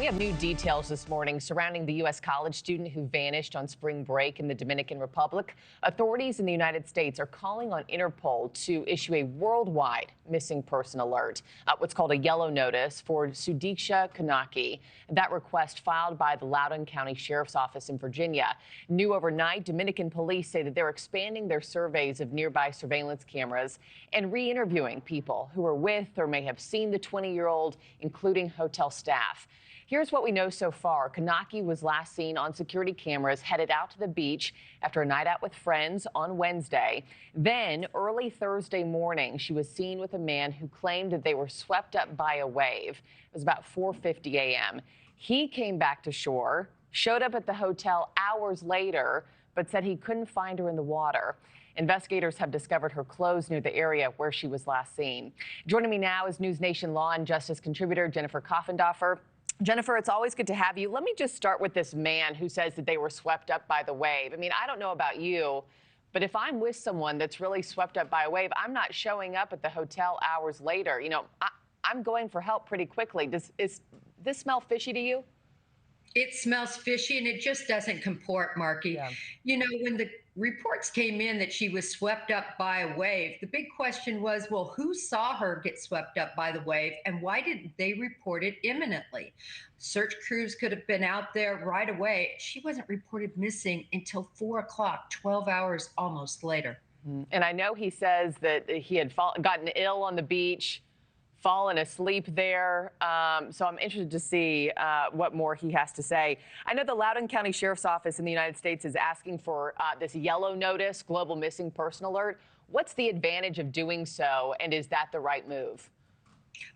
have new details this morning surrounding the U.S. college student who vanished on spring break in the Dominican Republic. Authorities in the United States are calling on Interpol to issue a worldwide missing person alert, what's called a yellow notice for Sudiksha Konanki. That request filed by the Loudoun County Sheriff's Office in Virginia. New overnight, Dominican police say that they're expanding their surveys of nearby surveillance cameras and re-interviewing people who were with or may have seen the 20-year-old, including hotel staff. Here's what we know so far. Konanki was last seen on security cameras headed out to the beach after a night out with friends on Wednesday. Then, early Thursday morning, she was seen with a man who claimed that they were swept up by a wave. It was about 4:50 a.m. He came back to shore, showed up at the hotel hours later, but said he couldn't find her in the water. Investigators have discovered her clothes near the area where she was last seen. Joining me now is NewsNation Law and Justice contributor Jennifer Coffindaffer. Jennifer, it's always good to have you. Let me just start with this man who says that they were swept up by the wave. I mean, I don't know about you, but if I'm with someone that's really swept up by a wave, I'm not showing up at the hotel hours later. You know, I'm going for help pretty quickly. Does this smell fishy to you? It smells fishy, and it just doesn't comport, Markie. Yeah. You know, when the reports came in that she was swept up by a wave, the big question was, well, who saw her get swept up by the wave, and why didn't they report it imminently? Search crews could have been out there right away. She wasn't reported missing until 4 o'clock, 12 hours almost later. And I know he says that he had gotten ill on the beach, fallen asleep there. So I'm interested to see what more he has to say. I know the Loudoun County Sheriff's Office in the United States is asking for this yellow notice, global missing person alert. What's the advantage of doing so, and is that the right move?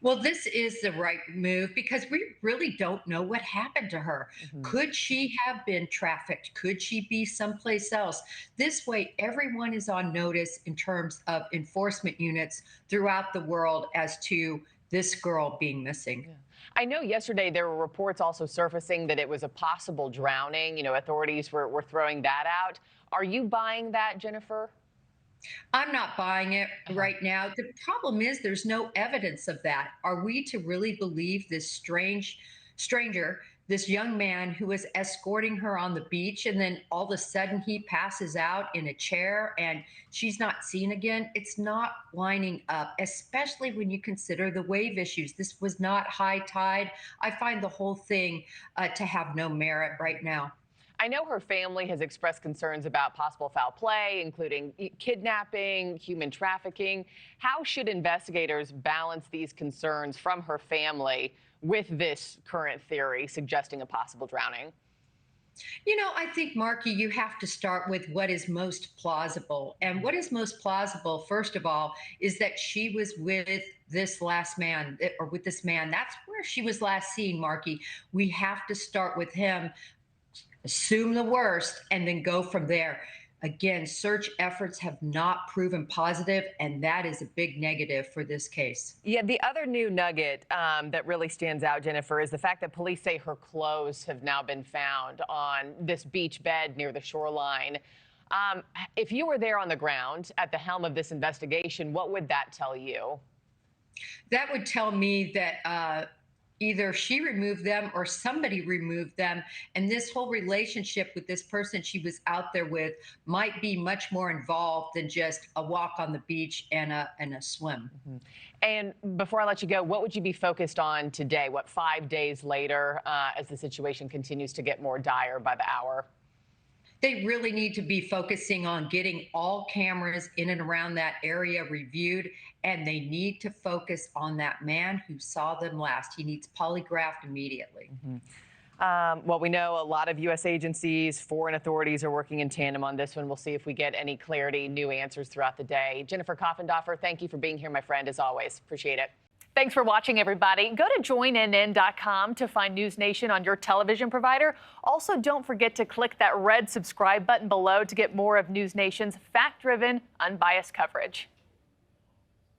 Well, this is the right move because we really don't know what happened to her. Could she have been trafficked? Could she be someplace else? This way, everyone is on notice in terms of enforcement units throughout the world as to this girl being missing. Yeah. I know yesterday there were reports also surfacing that it was a possible drowning. You know, authorities were throwing that out. Are you buying that, Jennifer? I'm not buying it right now. The problem is there's no evidence of that. Are we to really believe this stranger, this young man who was escorting her on the beach, and then all of a sudden he passes out in a chair and she's not seen again? It's not lining up, especially when you consider the wave issues. This was not high tide. I find the whole thing to have no merit right now. I know her family has expressed concerns about possible foul play, including kidnapping, human trafficking. How should investigators balance these concerns from her family with this current theory suggesting a possible drowning? You know, I think, Markie, you have to start with what is most plausible. And what is most plausible, first of all, is that she was with this last man, or with this man. That's where she was last seen, Markie. We have to start with him, assume the worst, and then go from there. Again, search efforts have not proven positive, and that is a big negative for this case. Yeah, the other new nugget that really stands out, Jennifer, is the fact that police say her clothes have now been found on this beach bed near the shoreline. If you were there on the ground at the helm of this investigation, what would that tell you? That would tell me that either she removed them or somebody removed them. And this whole relationship with this person she was out there with might be much more involved than just a walk on the beach and a swim. And before I let you go, what would you be focused on today? What, 5 days later, as the situation continues to get more dire by the hour? They really need to be focusing on getting all cameras in and around that area reviewed, and they need to focus on that man who saw them last. He needs polygraphed immediately. Well, we know a lot of U.S. agencies, foreign authorities are working in tandem on this one. We'll see if we get any clarity, new answers throughout the day. Jennifer Coffindaffer, thank you for being here, my friend, as always. Appreciate it. Thanks for watching, everybody. Go to joinnn.com to find NewsNation on your television provider. Also, don't forget to click that red subscribe button below to get more of NewsNation's fact-driven, unbiased coverage.